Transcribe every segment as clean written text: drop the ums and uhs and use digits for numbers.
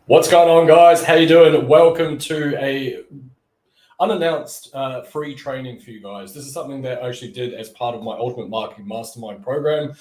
What's going on, guys? How you doing? Welcome to a unannounced free training for you guys. This is something that I actually did as part of my Ultimate Marketing Mastermind program.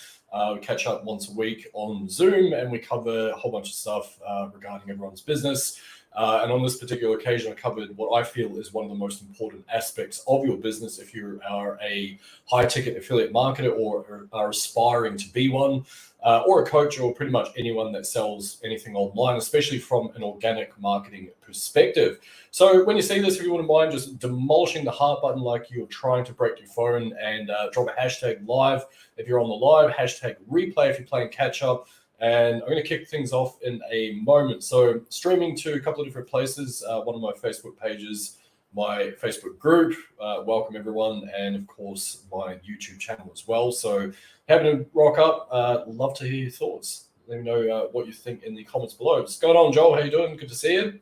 We catch up once a week on Zoom and we cover a whole bunch of stuff regarding everyone's business. And on this particular occasion, I covered what I feel is one of the most important aspects of your business if you are a high-ticket affiliate marketer or are aspiring to be one, or a coach, or pretty much anyone that sells anything online, especially from an organic marketing perspective. So when you see this, if you wouldn't mind just demolishing the heart button like you're trying to break your phone, and drop a hashtag live if you're on the live, hashtag replay if you're playing catch up. And I'm going to kick things off in a moment. So streaming to a couple of different places, one of my Facebook pages, my Facebook group, welcome everyone, and of course my YouTube channel as well. So having to rock up, love to hear your thoughts. Let me know what you think in the comments below. What's going on, Joel? How you doing? Good to see you.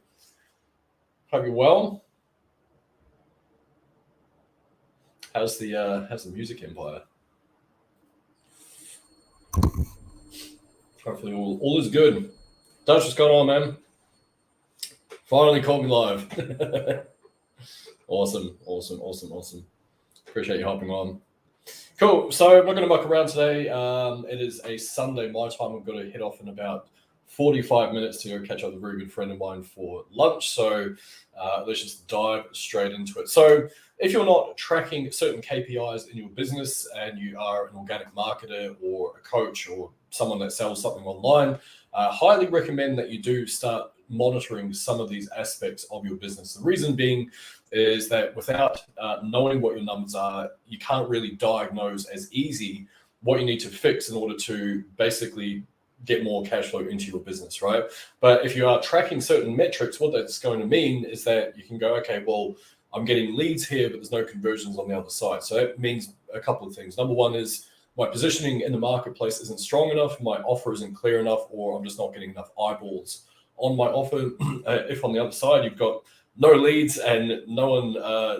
Hope you're well. How's the music empire? Hopefully all is good. Dutch, what's going on, man? Finally caught me live. Awesome. Appreciate you hopping on. Cool. So I'm not going to muck around today. It is a Sunday, my time. I've got to head off in about 45 minutes to go catch up with a very good friend of mine for lunch. So let's just dive straight into it. So if you're not tracking certain KPIs in your business and you are an organic marketer or a coach or someone that sells something online, highly recommend that you do start monitoring some of these aspects of your business. The reason being is that without knowing what your numbers are, you can't really diagnose as easy what you need to fix in order to basically get more cash flow into your business, right? But if you are tracking certain metrics, what that's going to mean is that you can go, okay, well, I'm getting leads here, but there's no conversions on the other side. So that means a couple of things. Number one is my positioning in the marketplace isn't strong enough, my offer isn't clear enough, or I'm just not getting enough eyeballs on my offer. If on the other side you've got no leads and no one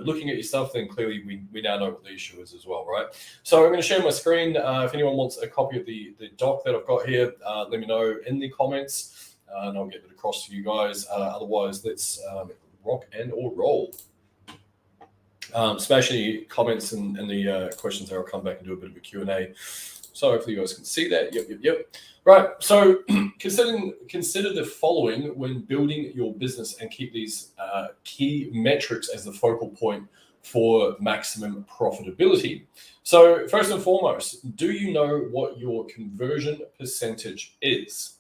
looking at your stuff, then clearly we now know what the issue is as well, right? So I'm going to share my screen. If anyone wants a copy of the doc that I've got here, let me know in the comments and I'll get it across to you guys. Otherwise, let's rock and or roll. Smash any comments and the questions there. I'll come back and do a bit of a Q&A. So hopefully you guys can see that. Yep. Right. So consider the following when building your business and keep these key metrics as the focal point for maximum profitability. So first and foremost, do you know what your conversion percentage is?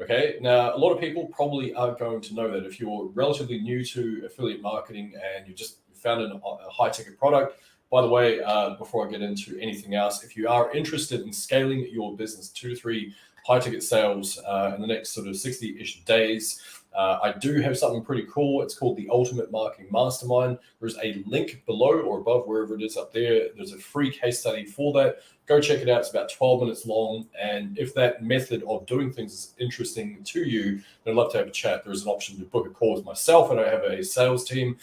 Okay. Now, a lot of people probably are going to know that if you're relatively new to affiliate marketing and you just found a high ticket product. By the way, before I get into anything else, if you are interested in scaling your business 2 to 3 high ticket sales in the next sort of 60-ish days, I do have something pretty cool. It's called the Ultimate Marketing Mastermind. There's a link below or above, wherever it is up there. There's a free case study for that. Go check it out. It's about 12 minutes long. And if that method of doing things is interesting to you, then I'd love to have a chat. There's an option to book a call with myself, and I have a sales team.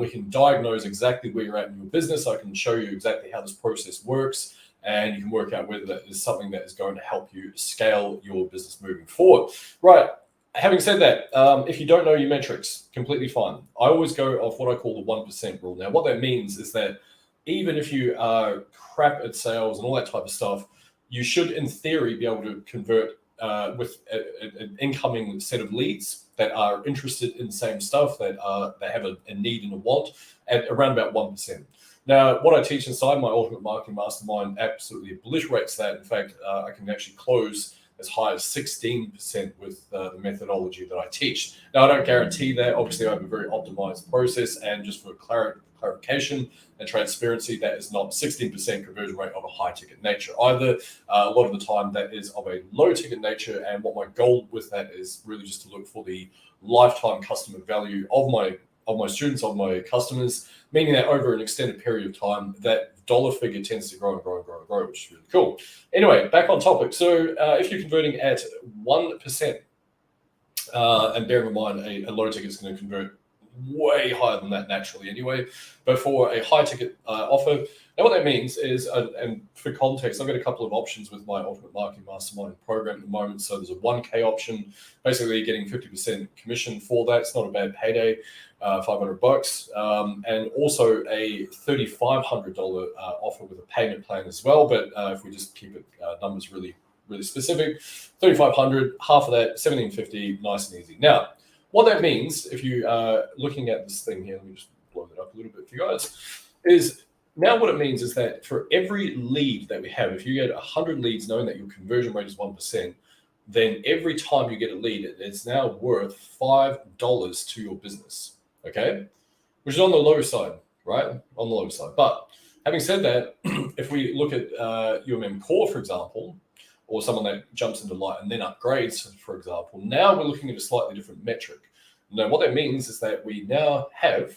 We can diagnose exactly where you're at in your business. I can show you exactly how this process works, and you can work out whether that is something that is going to help you scale your business moving forward. Right. Having said that, if you don't know your metrics, completely fine. I always go off what I call the 1% rule. Now, what that means is that even if you are crap at sales and all that type of stuff, you should, in theory, be able to convert with an incoming set of leads that are interested in the same stuff, that they have a need and a want, at around about 1%. Now, what I teach inside my Ultimate Marketing Mastermind absolutely obliterates that. In fact, I can actually close as high as 16% with the methodology that I teach. Now, I don't guarantee that. Obviously, I have a very optimized process, and just for clarification and transparency, that is not 16% conversion rate of a high ticket nature either. A lot of the time that is of a low ticket nature, and what my goal with that is really just to look for the lifetime customer value of my students, of my customers, meaning that over an extended period of time, that dollar figure tends to grow and grow and grow and grow, which is really cool. Anyway, back on topic. So if you're converting at 1%, and bearing in mind a low ticket is going to convert way higher than that naturally anyway. But for a high ticket offer, now what that means is, and for context, I've got a couple of options with my Ultimate Marketing Mastermind program at the moment. So there's a 1K option, basically getting 50% commission for that. It's not a bad payday, $500, and also a $3,500 offer with a payment plan as well. But if we just keep it numbers really specific, 3,500, half of that, 1,750, nice and easy. Now, what that means, if you are looking at this thing here, let me just blow that up a little bit for you guys, is now what it means is that for every lead that we have, if you get 100 leads knowing that your conversion rate is 1%, then every time you get a lead, it's now worth $5 to your business, okay? Which is on the low side, right? On the low side. But having said that, if we look at UMM Core, for example, or someone that jumps into Light and then upgrades, for example, now we're looking at a slightly different metric. Now, what that means is that we now have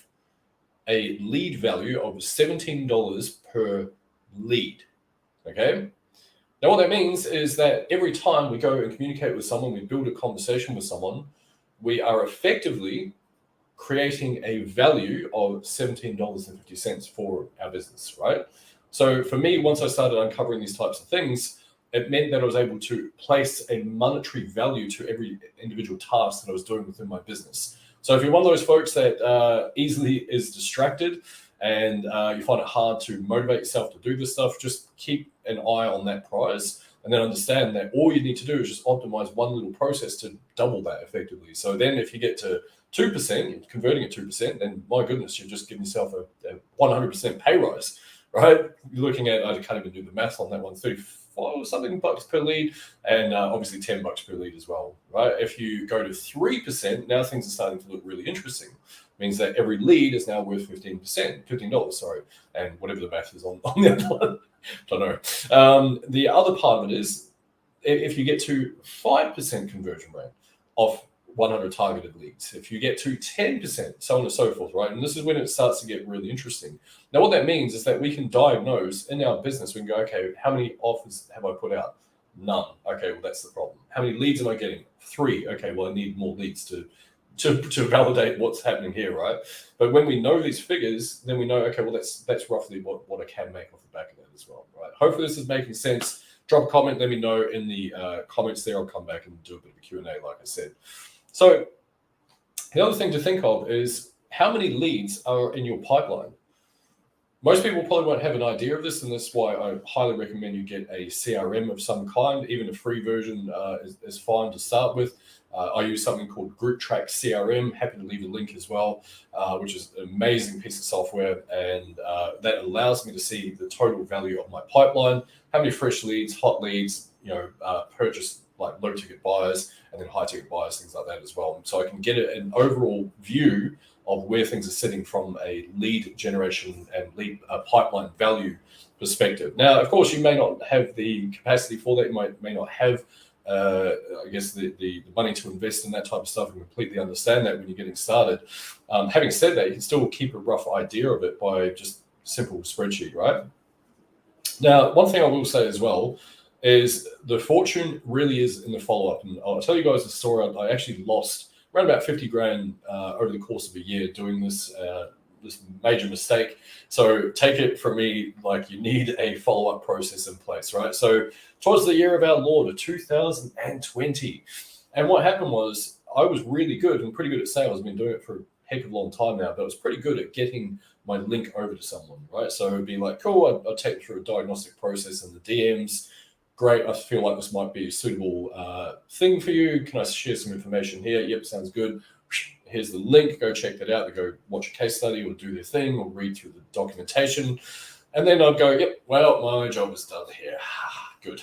a lead value of $17 per lead, okay? Now, what that means is that every time we go and communicate with someone, we build a conversation with someone, we are effectively creating a value of $17.50 for our business, right? So for me, once I started uncovering these types of things, it meant that I was able to place a monetary value to every individual task that I was doing within my business. So if you're one of those folks that easily is distracted and you find it hard to motivate yourself to do this stuff, just keep an eye on that prize and then understand that all you need to do is just optimize one little process to double that effectively. So then if you get to 2%, converting at 2%, then my goodness, you're just giving yourself a 100% pay rise, right? You're looking at, I can't even do the math on that one, 35 or something bucks per lead, and obviously $10 per lead as well, right? If you go to 3%, now things are starting to look really interesting. It means that every lead is now worth $15, sorry, and whatever the math is on the other one, don't know. The other part of it is if you get to 5% conversion rate of 100 targeted leads, if you get to 10%, so on and so forth, right? And this is when it starts to get really interesting. Now, what that means is that we can diagnose in our business, we can go, okay, how many offers have I put out? None. Okay, well, that's the problem. How many leads am I getting? 3. Okay, well, I need more leads to validate what's happening here, right? But when we know these figures, then we know, okay, well, that's roughly what I can make off the back of that as well, right? Hopefully this is making sense. Drop a comment, let me know in the comments there. I'll come back and do a bit of a Q&A, like I said. So the other thing to think of is how many leads are in your pipeline. Most people probably won't have an idea of this, and that's why I highly recommend you get a CRM of some kind. Even a free version is fine to start with. I use something called GroupTrack CRM. Happy to leave a link as well, which is an amazing piece of software, and that allows me to see the total value of my pipeline, how many fresh leads, hot leads, purchase like low ticket buyers, and then high ticket buyers, things like that as well. So I can get an overall view of where things are sitting from a lead generation and lead pipeline value perspective. Now, of course, you may not have the capacity for that. You may not have, I guess, the money to invest in that type of stuff, and completely understand that when you're getting started. Having said that, you can still keep a rough idea of it by just simple spreadsheet, right? Now, one thing I will say as well is the fortune really is in the follow-up. And I'll tell you guys a story. I actually lost around about 50 grand over the course of a year doing this major mistake. So take it from me, like you need a follow-up process in place, right? So towards the year of our Lord, 2020. And what happened was I was really good and pretty good at sales. I've been doing it for a heck of a long time now, but I was pretty good at getting my link over to someone, right? So it'd be like, cool, I'll take you through a diagnostic process in the DMs. Great, I feel like this might be a suitable thing for you. Can I share some information here? Yep, sounds good. Here's the link. Go check that out. They go watch a case study or do their thing or read through the documentation. And then I'd go, yep, well, my job is done here. Good.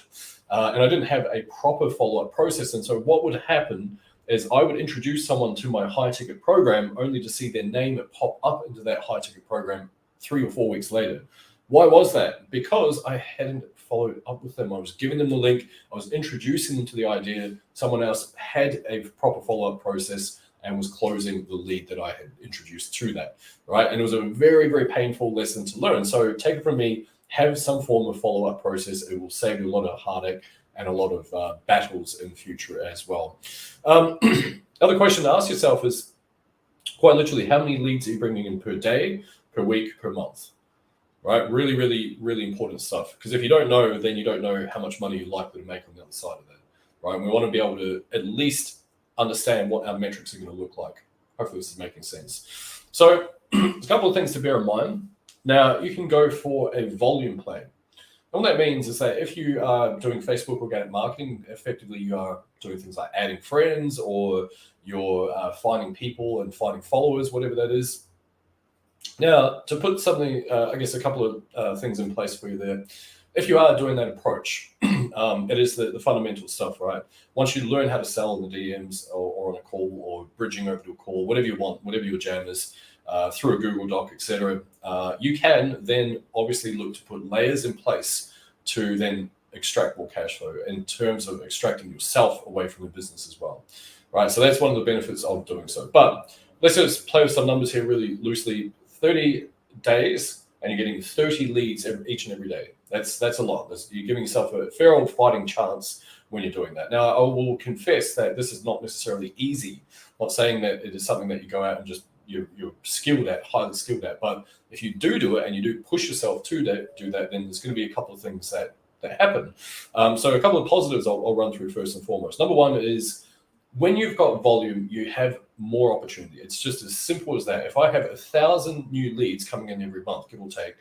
And I didn't have a proper follow-up process. And so what would happen is I would introduce someone to my high-ticket program only to see their name pop up into that high-ticket program 3 or 4 weeks later. Why was that? Because I hadn't followed up with them. I was giving them the link. I was introducing them to the idea. Someone else had a proper follow-up process and was closing the lead that I had introduced to that, right? And it was a very, very painful lesson to learn. So take it from me, have some form of follow-up process. It will save you a lot of heartache and a lot of battles in the future as well. Other question to ask yourself is, Quite literally, how many leads are you bringing in per day, per week, per month? Right? Really, really, really important stuff. Because if you don't know, then you don't know how much money you're likely to make on the other side of that. Right? And we want to be able to at least understand what our metrics are going to look like. Hopefully this is making sense. So there's a couple of things to bear in mind. Now, you can go for a volume plan. And what that means is that if you are doing Facebook organic marketing, effectively you are doing things like adding friends, or you're finding people and finding followers, whatever that is. Now, to put something, I guess a couple of things in place for you there. If you are doing that approach, it is the fundamental stuff, right? Once you learn how to sell in the DMs or on a call or bridging over to a call, whatever you want, whatever your jam is, through a Google Doc, etc., you can then obviously look to put layers in place to then extract more cash flow in terms of extracting yourself away from the business as well, right? So that's one of the benefits of doing so. But let's just play with some numbers here really loosely. 30 days and you're getting 30 leads each and every day. That's a lot. You're giving yourself a fair old fighting chance when you're doing that. Now, I will confess that this is not necessarily easy. I'm not saying that it is something that you go out and just you're skilled at, highly skilled at. But if you do it and you do push yourself to do that, then there's going to be a couple of things that happen. So a couple of positives I'll run through first and foremost. Number one is when you've got volume, you have more opportunity. It's just as simple as that. If I have 1,000 new leads coming in every month, give or take,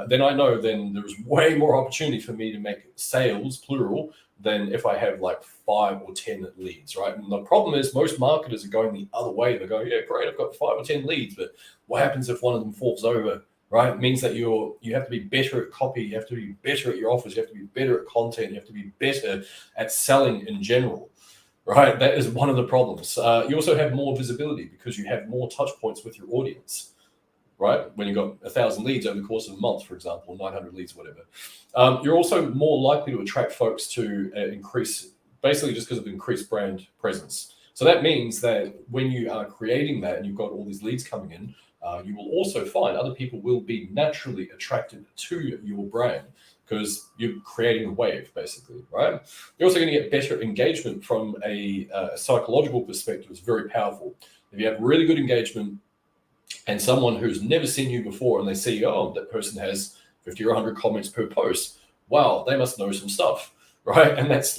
then I know then there's way more opportunity for me to make sales, plural, than if I have like 5 or 10 leads, right? And the problem is most marketers are going the other way. They're going, yeah, great, I've got 5 or 10 leads, but what happens if one of them falls over, right? It means that you have to be better at copy, you have to be better at your offers, you have to be better at content, you have to be better at selling in general. Right, that is one of the problems. You also have more visibility because you have more touch points with your audience, right? When you've got 1,000 leads over the course of a month, for example, 900 leads, whatever. You're also more likely to attract folks to increase, basically just because of increased brand presence. So that means that when you are creating that and you've got all these leads coming in, you will also find other people will be naturally attracted to your brand, because you're creating a wave, basically, right? You're also going to get better engagement from a psychological perspective. It's very powerful. If you have really good engagement and someone who's never seen you before and they see, oh, that person has 50 or 100 comments per post, wow, they must know some stuff, right? And that's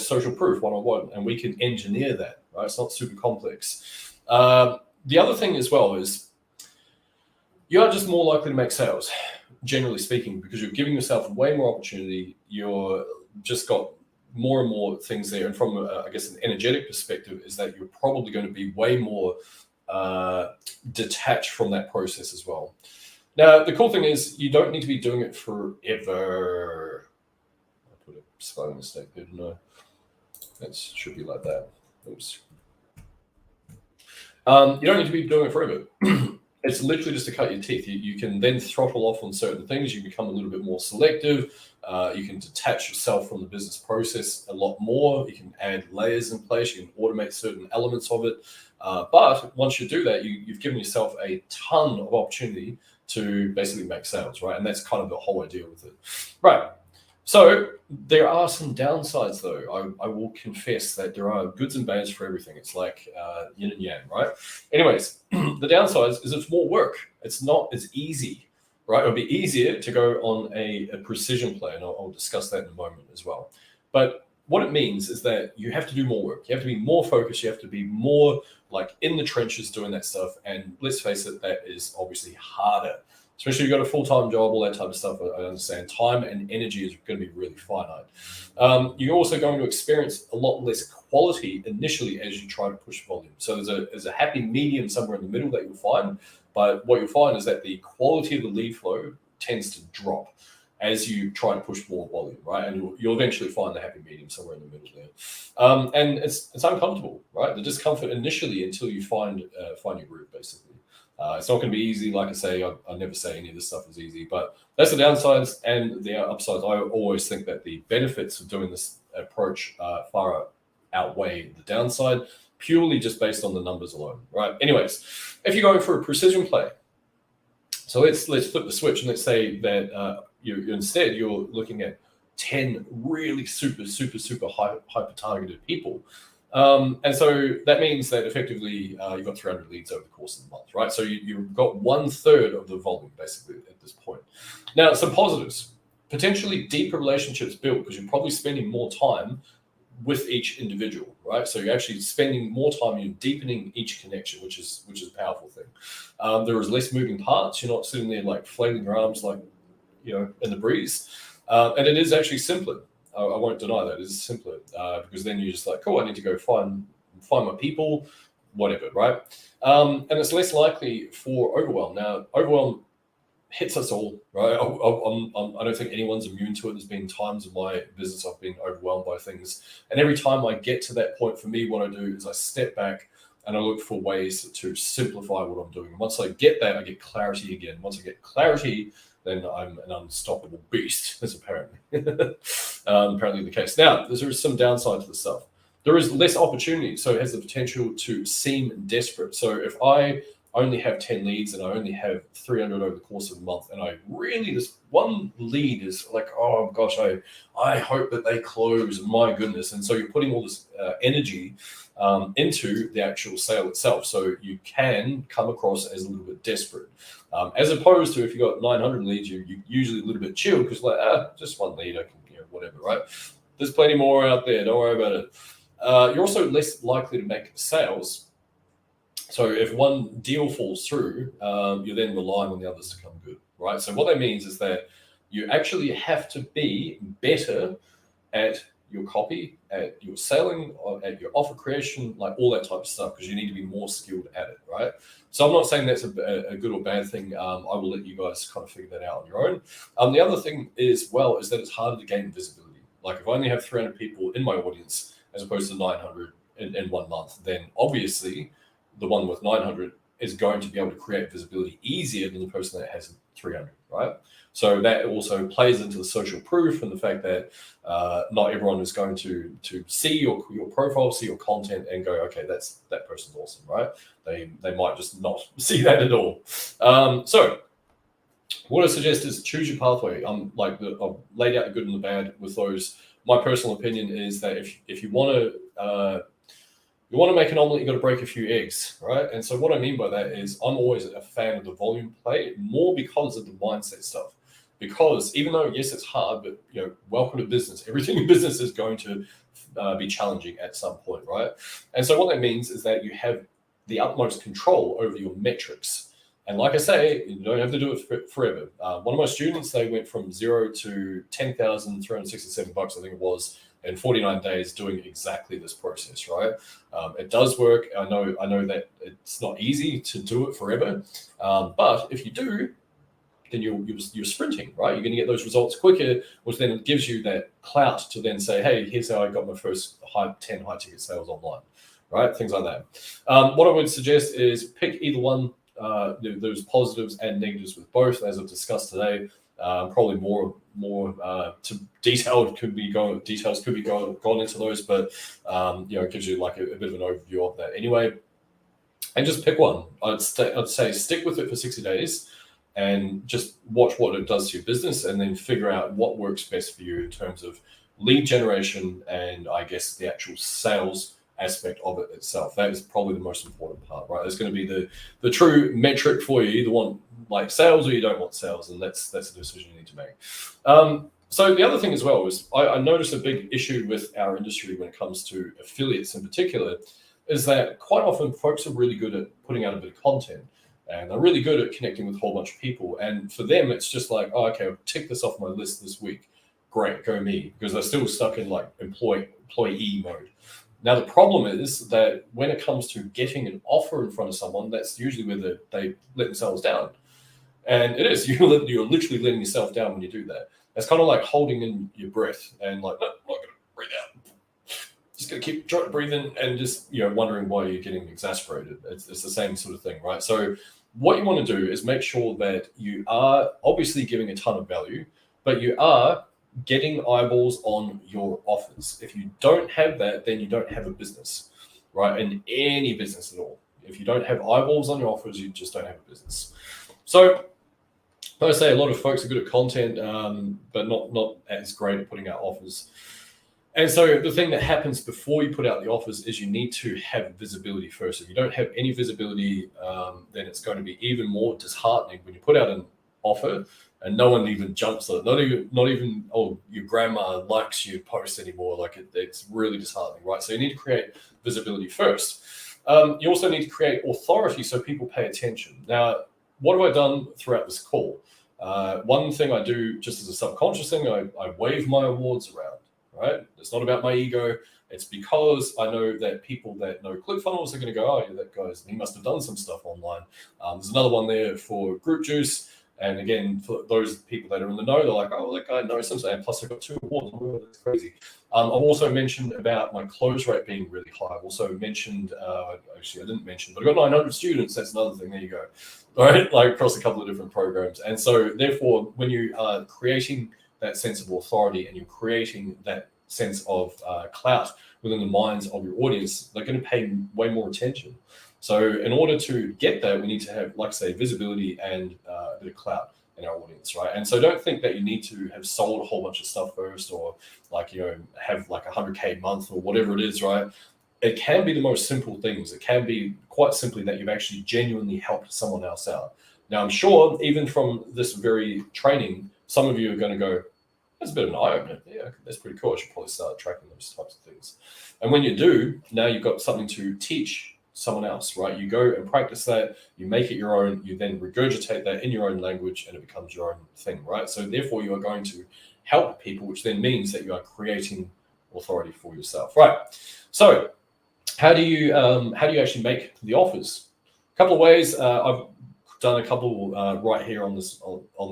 social proof 101, and we can engineer that, right? It's not super complex. The other thing as well is you are just more likely to make sales, generally speaking, because you're giving yourself way more opportunity. You're just got more and more things there. And from, I guess, an energetic perspective, is that you're probably going to be way more detached from that process as well. Now, the cool thing is you don't need to be doing it forever. I put a spelling mistake there, didn't I? That should be like that. Oops. You don't need to be doing it forever. It's literally just to cut your teeth. You can then throttle off on certain things. You become a little bit more selective. You can detach yourself from the business process a lot more. You can add layers in place. You can automate certain elements of it. But once you do that, you've given yourself a ton of opportunity to basically make sales, right? And that's kind of the whole idea with it. Right. So there are some downsides, though. I will confess that there are goods and bads for everything. It's like yin and yang, right? Anyways, the downsides is it's more work. It's not as easy, right? It'll be easier to go on a precision plan. I'll discuss that in a moment as well. But what it means is that you have to do more work. You have to be more focused. You have to be more like in the trenches doing that stuff. And let's face it, that is obviously harder. Especially if you've got a full-time job, all that type of stuff. I understand time and energy is going to be really finite. You're also going to experience a lot less quality initially as you try to push volume. So there's a happy medium somewhere in the middle that you'll find. But what you'll find is that the quality of the lead flow tends to drop as you try to push more volume, right? And you'll eventually find the happy medium somewhere in the middle there. And it's uncomfortable, right? The discomfort initially until you find your groove, basically. It's not going to be easy. Like I say, I never say any of this stuff is easy, but that's the downsides and the upsides. I always think that the benefits of doing this approach far outweigh the downside, purely just based on the numbers alone, right? Anyways, if you're going for a precision play, so let's flip the switch and let's say that you're looking at 10 really super hyper targeted people. And so that means that effectively you've got 300 leads over the course of the month, right? So you've got 1/3 of the volume basically at this point. Now, some positives: potentially deeper relationships built because you're probably spending more time with each individual, right? So you're actually spending more time, you're deepening each connection, which is a powerful thing. There is less moving parts. You're not sitting there like flailing your arms like, in the breeze. And it is actually simpler. I won't deny that. It is simpler because then you're just like, cool, I need to go find my people, whatever, right? And it's less likely for overwhelm. Now, overwhelm hits us all, right? I don't think anyone's immune to it. There's been times in my business I've been overwhelmed by things. And every time I get to that point, for me, what I do is I step back and I look for ways to simplify what I'm doing. And once I get that, I get clarity again. Once I get clarity, then I'm an unstoppable beast, as apparently the case. Now, there is some downside to the stuff. There is less opportunity, so it has the potential to seem desperate. So if I only have 10 leads and I only have 300 over the course of a month, and I really, this one lead is like, oh gosh, I hope that they close, my goodness. And so you're putting all this energy into the actual sale itself. So you can come across as a little bit desperate. As opposed to if you've got 900 leads, you're usually a little bit chill because just one lead, I can, whatever, right? There's plenty more out there. Don't worry about it. You're also less likely to make sales. So if one deal falls through, you're then relying on the others to come good, right? So what that means is that you actually have to be better at your copy, at your selling, at your offer creation, like all that type of stuff, because you need to be more skilled at it, right? So I'm not saying that's a good or bad thing. I will let you guys kind of figure that out on your own. The other thing is that it's harder to gain visibility. Like if I only have 300 people in my audience as opposed to 900 in 1 month, then obviously the one with 900 is going to be able to create visibility easier than the person that has 300, right? So that also plays into the social proof and the fact that not everyone is going to see your profile, see your content, and go, okay, that person's awesome, right? They might just not see that at all. So what I suggest is choose your pathway. I've laid out the good and the bad with those. My personal opinion is that if you want to make an omelet, you got to break a few eggs, right? And so what I mean by that is I'm always a fan of the volume play, more because of the mindset stuff. Because even though, yes, it's hard, but welcome to business. Everything in business is going to be challenging at some point, right? And so what that means is that you have the utmost control over your metrics. And like I say, you don't have to do it forever. One of my students, they went from 0 to $10,367, I think it was, in 49 days doing exactly this process, right? It does work. I know that it's not easy to do it forever, but if you do, then you're sprinting, right? You're going to get those results quicker, which then gives you that clout to then say, hey, here's how I got my first 10 high ticket sales online, right? Things like that. What I would suggest is pick either one. There's positives and negatives with both, as I've discussed today. Probably more to details could be gone into those, but it gives you like a bit of an overview of that anyway. And just pick one. I'd say stick with it for 60 days and just watch what it does to your business, and then figure out what works best for you in terms of lead generation and I guess the actual sales aspect of it itself. That is probably the most important part, right? It's going to be the true metric for you. You either want like sales or you don't want sales, and that's a decision you need to make. So the other thing as well is I noticed a big issue with our industry when it comes to affiliates in particular is that quite often folks are really good at putting out a bit of content, and they're really good at connecting with a whole bunch of people. And for them, it's just like, oh, okay, I'll tick this off my list this week. Great, go me, because they're still stuck in like employee mode. Now, the problem is that when it comes to getting an offer in front of someone, that's usually where they let themselves down. And it is, you're literally letting yourself down when you do that. It's kind of like holding in your breath and like, no, I'm not going to breathe out. Just going to keep trying to breathe in and just, wondering why you're getting exasperated. It's the same sort of thing, right? So what you want to do is make sure that you are obviously giving a ton of value, but you are getting eyeballs on your offers. If you don't have that, then you don't have a business, right? In any business at all. If you don't have eyeballs on your offers, you just don't have a business. So like I say, a lot of folks are good at content, but not as great at putting out offers. And so the thing that happens before you put out the offers is you need to have visibility first. If you don't have any visibility, then it's going to be even more disheartening when you put out an offer and no one even jumps on it. Not even oh, your grandma likes your post anymore. Like it's really disheartening, right? So you need to create visibility first. You also need to create authority so people pay attention. Now, what have I done throughout this call? One thing I do just as a subconscious thing, I wave my awards around. Right? It's not about my ego. It's because I know that people that know ClickFunnels are going to go, oh, yeah, that guy's, he must have done some stuff online. There's another one there for Group Juice. And again, for those people that are in the know, they're like, oh, that guy knows something. And plus, I got 2 awards. Oh, that's crazy. I've also mentioned about my close rate being really high. I've also mentioned, actually, I didn't mention, but I've got 900 students. That's another thing. There you go. All right, like across a couple of different programs. And so, therefore, when you are creating that sense of authority and you're creating that sense of clout within the minds of your audience, they're going to pay way more attention. So in order to get that, we need to have, like I say, visibility and a bit of clout in our audience, right? And so don't think that you need to have sold a whole bunch of stuff first, or like, you know, have like 100K a month or whatever it is, right? It can be the most simple things. It can be quite simply that you've actually genuinely helped someone else out. Now, I'm sure even from this very training, some of you are going to go, that's a bit of an eye-opener. Yeah, that's pretty cool. I should probably start tracking those types of things. And when you do, now you've got something to teach someone else, right? You go and practice that, you make it your own, you then regurgitate that in your own language, and it becomes your own thing, right? So therefore, you are going to help people, which then means that you are creating authority for yourself, right? So how do you actually make the offers? A couple of ways. I've done a couple right here on this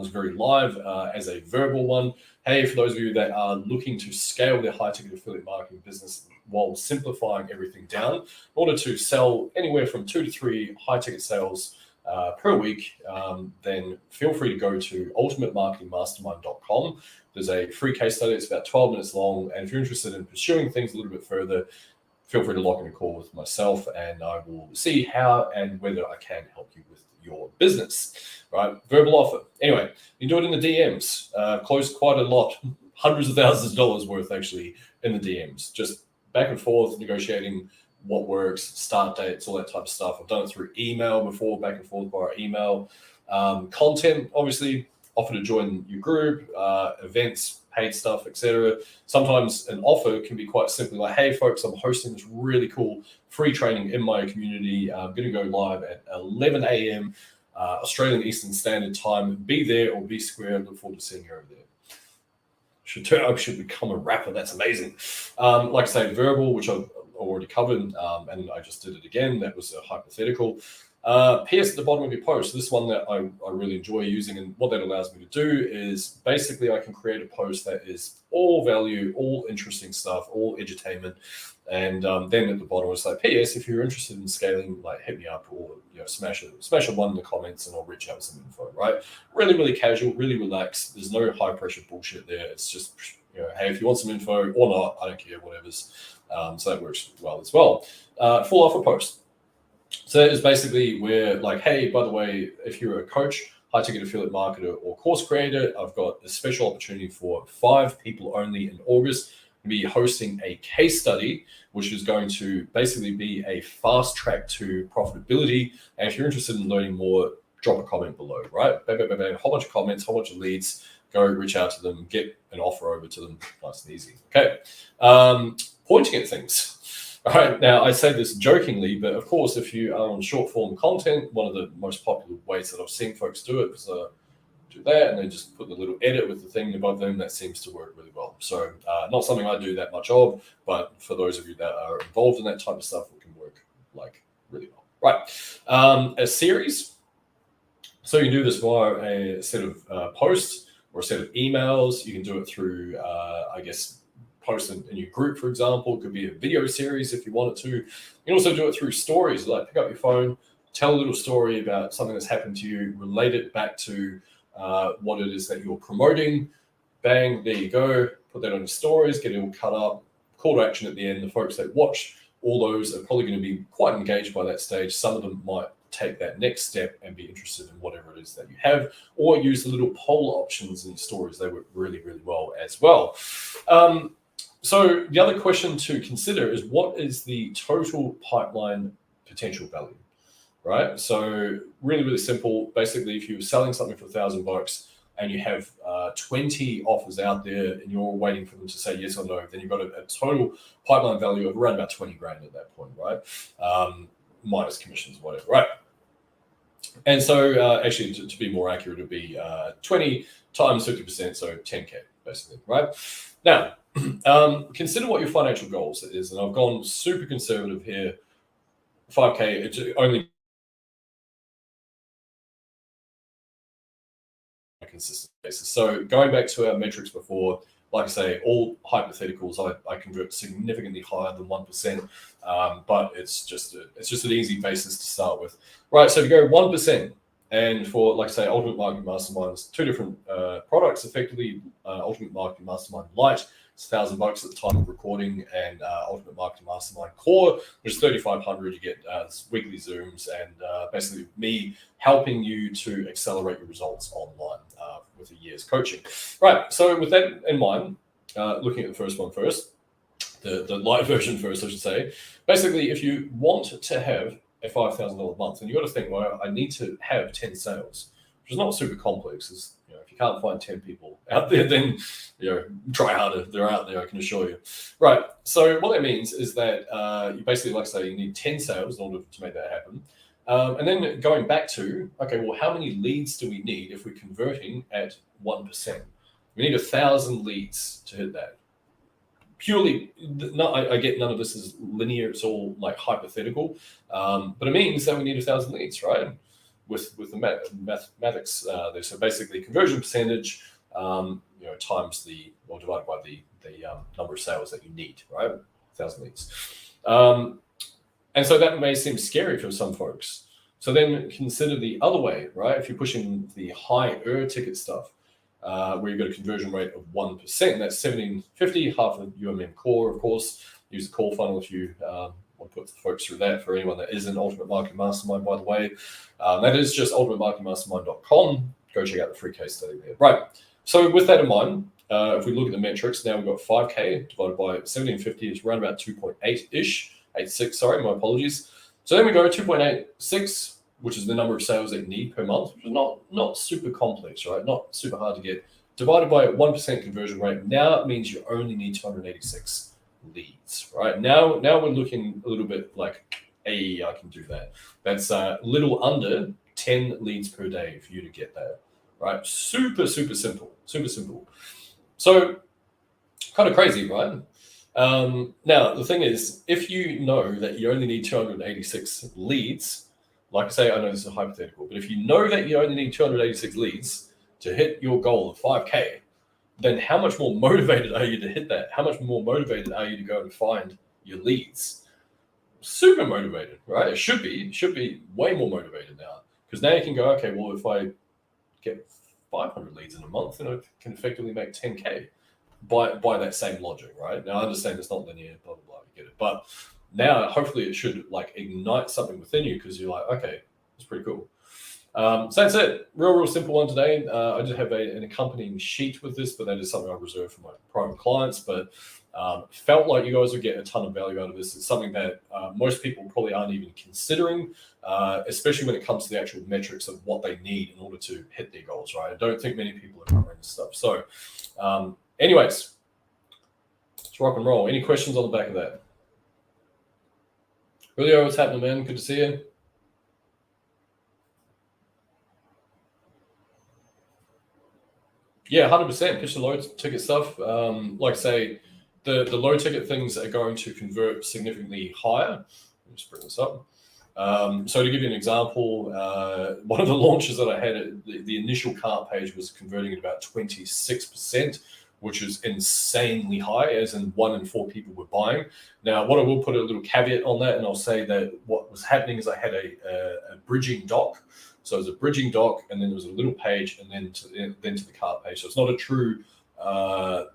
very live as a verbal one. Hey, for those of you that are looking to scale their high ticket affiliate marketing business while simplifying everything down, in order to sell anywhere from 2 to 3 high ticket sales per week, then feel free to go to ultimatemarketingmastermind.com. There's a free case study. It's about 12 minutes long. And if you're interested in pursuing things a little bit further, feel free to lock in a call with myself and I will see how and whether I can help you with your business, right? Verbal offer. Anyway, you do it in the DMs. Closed quite a lot, hundreds of thousands of dollars worth actually in the DMs. Just back and forth, negotiating what works, start dates, all that type of stuff. I've done it through email before, back and forth via email. Content, obviously, offer to join your group, events, paid stuff, etc. Sometimes an offer can be quite simply like, hey, folks, I'm hosting this really cool free training in my community. I'm going to go live at 11 a.m. Australian Eastern Standard Time. Be there or be square. Look forward to seeing you over there. Should become a rapper. That's amazing. Like I say, verbal, which I've already covered, and I just did it again. That was a hypothetical. PS at the bottom of your post. This one that I really enjoy using, and what that allows me to do is basically I can create a post that is all value, all interesting stuff, all edutainment, and then at the bottom it's like, PS, if you're interested in scaling, like hit me up, or smash a one in the comments and I'll reach out with some info, right? Really, really casual, really relaxed. There's no high pressure bullshit there. It's just, hey, if you want some info or not, I don't care, whatever's. So that works well as well. Full offer post. So that is basically where, like, hey, by the way, if you're a coach, high ticket affiliate marketer, or course creator, I've got a special opportunity for 5 people only in August. I'm going to be hosting a case study, which is going to basically be a fast track to profitability. And if you're interested in learning more, drop a comment below, right? Bam, bam, bam, bam. Whole bunch of comments, whole bunch of leads. Go reach out to them, get an offer over to them, nice and easy. Okay. Pointing at things. All right, now I say this jokingly, but of course, if you are on short form content, one of the most popular ways that I've seen folks do it is do that, and they just put the little edit with the thing above them. That seems to work really well. So not something I do that much of, but for those of you that are involved in that type of stuff, it can work like really well. Right, a series. So you can do this via a set of posts or a set of emails. You can do it through, I guess, post in your group, for example. It could be a video series if you want it to. You can also do it through stories, like pick up your phone, tell a little story about something that's happened to you, relate it back to what it is that you're promoting. Bang, there you go. Put that on your stories, get it all cut up. Call to action at the end. The folks that watch all those are probably going to be quite engaged by that stage. Some of them might take that next step and be interested in whatever it is that you have, or use the little poll options in your stories. They work really, really well as well. So the other question to consider is, what is the total pipeline potential value, right? So really simple. Basically, if you're selling something for $1,000 and you have 20 offers out there and you're waiting for them to say yes or no, then you've got a total pipeline value of around about 20 grand at that point, right? Minus commissions, whatever, right? And so actually, to be more accurate, it would be 20 times 50%, so 10K, basically, right? Now, consider what your financial goals is. And I've gone super conservative here, 5K, it's only a consistent basis. So going back to our metrics before, like I say, all hypotheticals, I convert significantly higher than 1%, but it's just an easy basis to start with. Right, so if you go 1%, and for, like I say, Ultimate Marketing Masterminds, two different products, effectively, Ultimate Marketing Mastermind Lite, it's $1,000 at the time of recording, and Ultimate Marketing Mastermind Core, which is $3,500. You get weekly Zooms and basically me helping you to accelerate your results online with a year's coaching. Right. So with that in mind, looking at the first one first, the light version first, I should say. Basically, if you want to have a $5,000 month, and you got to think, well, I need to have 10 sales, which is not super complex. Is, if you can't find 10 people out there, then try harder. They're out there, I can assure you. Right. So what that means is that you basically, like I say, you need 10 sales in order to make that happen. And then going back to, okay, well, how many leads do we need if we're converting at 1%? We need 1,000 leads to hit that. Purely, I get none of this is linear. It's all like hypothetical, but it means that we need 1,000 leads, right? With the mathematics there. So basically, conversion percentage, times divided by the number of sales that you need, right? 1,000 leads. And so that may seem scary for some folks. So then consider the other way, right? If you're pushing the higher ticket stuff, where you've got a conversion rate of 1%, that's $1,750, half of UMM Core, of course. Use the call funnel if you want to put the folks through that. For anyone that is an Ultimate Marketing Mastermind, by the way, that is just ultimatemarketingmastermind.com. Go check out the free case study there. Right. So with that in mind, if we look at the metrics, now we've got 5K divided by 1,750 is around about 2.8-ish. 86, sorry, my apologies. So then we go 2.86, which is the number of sales that you need per month, which is not super complex, right? Not super hard to get. Divided by a 1% conversion rate, now it means you only need 286 leads, right? Now we're looking a little bit like, hey, I can do that. That's a little under 10 leads per day for you to get that, right? Super simple, super simple. So kind of crazy, right? Now, the thing is, if you know that you only need 286 leads, like I say, I know this is hypothetical, but if you know that you only need 286 leads to hit your goal of 5K, then how much more motivated are you to hit that? How much more motivated are you to go and find your leads? Super motivated, right? It should be way more motivated now, because now you can go, okay, well, if I get 500 leads in a month, then I can effectively make 10K. By that same logic, right? Now I understand it's not linear, blah, blah, blah, I get it. But now hopefully it should like ignite something within you, because you're like, okay, it's pretty cool. So that's it. Real simple one today. I just have an accompanying sheet with this, but that is something I reserve for my private clients. But felt like you guys would get a ton of value out of this. It's something that most people probably aren't even considering, especially when it comes to the actual metrics of what they need in order to hit their goals, right? I don't think many people are covering this stuff. So anyways, let's rock and roll. Any questions on the back of that? Julio, what's happening, man? Good to see you. Yeah, 100%. Pitch the low ticket stuff. Like I say, the low ticket things are going to convert significantly higher. Let me just bring this up. So to give you an example, one of the launches that I had, the initial cart page was converting at about 26%, which is insanely high, as in 1 in 4 people were buying. Now, what I will put a little caveat on that, and I'll say that what was happening is I had a bridging doc. So it was a bridging doc, and then there was a little page, and then to the cart page. So it's not a true, a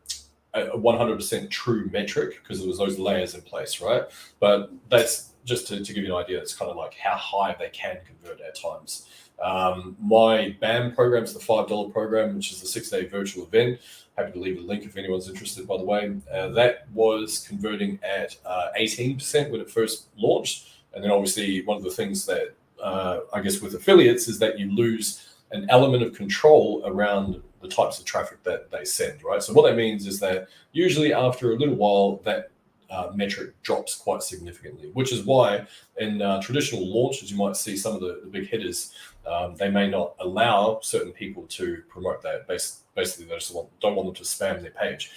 100% true metric, because there was those layers in place, right? But that's just to give you an idea. It's kind of like how high they can convert at times. My BAM program is the $5 program, which is the 6-day virtual event. Happy to leave a link if anyone's interested, by the way. That was converting at 18% when it first launched. And then obviously one of the things that I guess with affiliates is that you lose an element of control around the types of traffic that they send, right? So what that means is that usually after a little while, that metric drops quite significantly, which is why in traditional launches, you might see some of the big hitters, they may not allow certain people to promote that. Basically, they just don't want them to spam their page.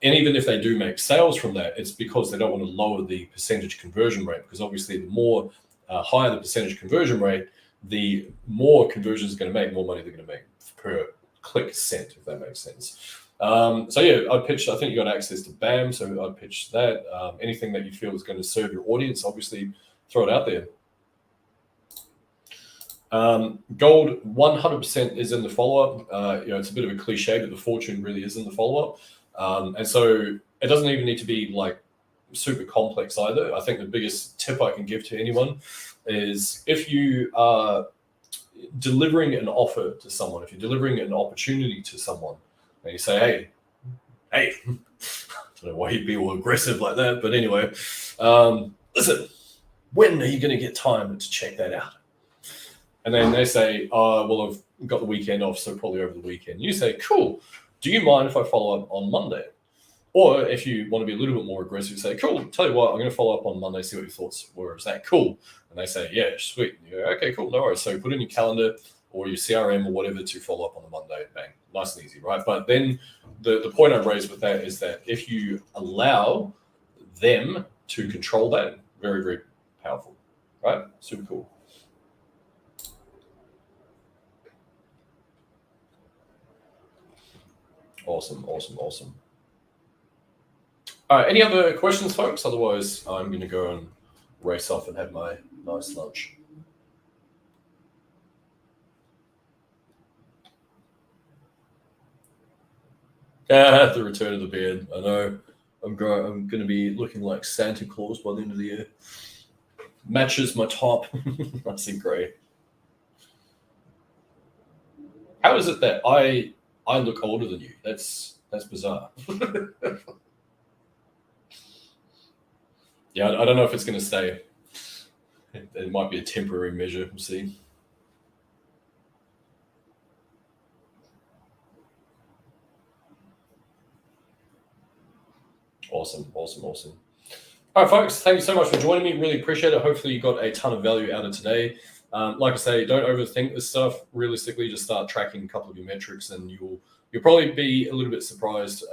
And even if they do make sales from that, it's because they don't want to lower the percentage conversion rate, because obviously the more higher the percentage conversion rate, the more conversions going to make, more money they're going to make per click sent, if that makes sense. So yeah, I think you got access to BAM, so I'd pitch that. Anything that you feel is going to serve your audience, obviously throw it out there. Gold 100% is in the follow-up. It's a bit of a cliche, but the fortune really is in the follow-up. And so it doesn't even need to be like super complex either. I think the biggest tip I can give to anyone is if you are delivering an offer to someone, if you're delivering an opportunity to someone, and you say, hey, I don't know why you'd be all aggressive like that, but anyway, listen, when are you going to get time to check that out? And then they say, well, I've got the weekend off, so probably over the weekend. You say, cool, do you mind if I follow up on Monday? Or if you want to be a little bit more aggressive, say, cool, tell you what, I'm going to follow up on Monday, see what your thoughts were. Is that cool? And they say, yeah, sweet. And you go, okay, cool, no worries. So put in your calendar or your CRM or whatever to follow up on the Monday. Bang, nice and easy, right? But then the point I raised with that is that if you allow them to control that, very, very powerful, right? Super cool. Awesome. All right, any other questions, folks? Otherwise, I'm going to go and race off and have my nice lunch. The return of the beard. I know. I'm going to be looking like Santa Claus by the end of the year. Matches my top. Nice and grey. How is it that I look older than you? That's bizarre. Yeah, I don't know if it's going to stay. It might be a temporary measure. We'll see. Awesome. All right, folks, thank you so much for joining me. Really appreciate it. Hopefully you got a ton of value out of today. Like I say, don't overthink this stuff. Realistically, just start tracking a couple of your metrics and you'll probably be a little bit surprised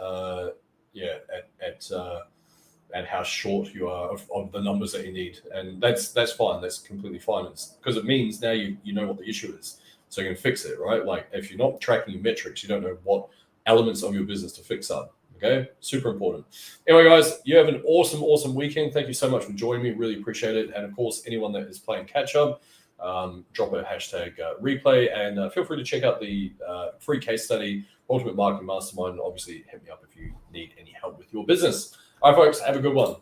at how short you are of the numbers that you need. And that's fine. That's completely fine. It's because it means now you know what the issue is. So you can fix it, right? Like if you're not tracking your metrics, you don't know what elements of your business to fix up. Okay, super important. Anyway, guys, you have an awesome weekend. Thank you so much for joining me. Really appreciate it. And of course, anyone that is playing catch up, drop a hashtag replay and feel free to check out the free case study, Ultimate Marketing Mastermind. And obviously, hit me up if you need any help with your business. All right, folks, have a good one.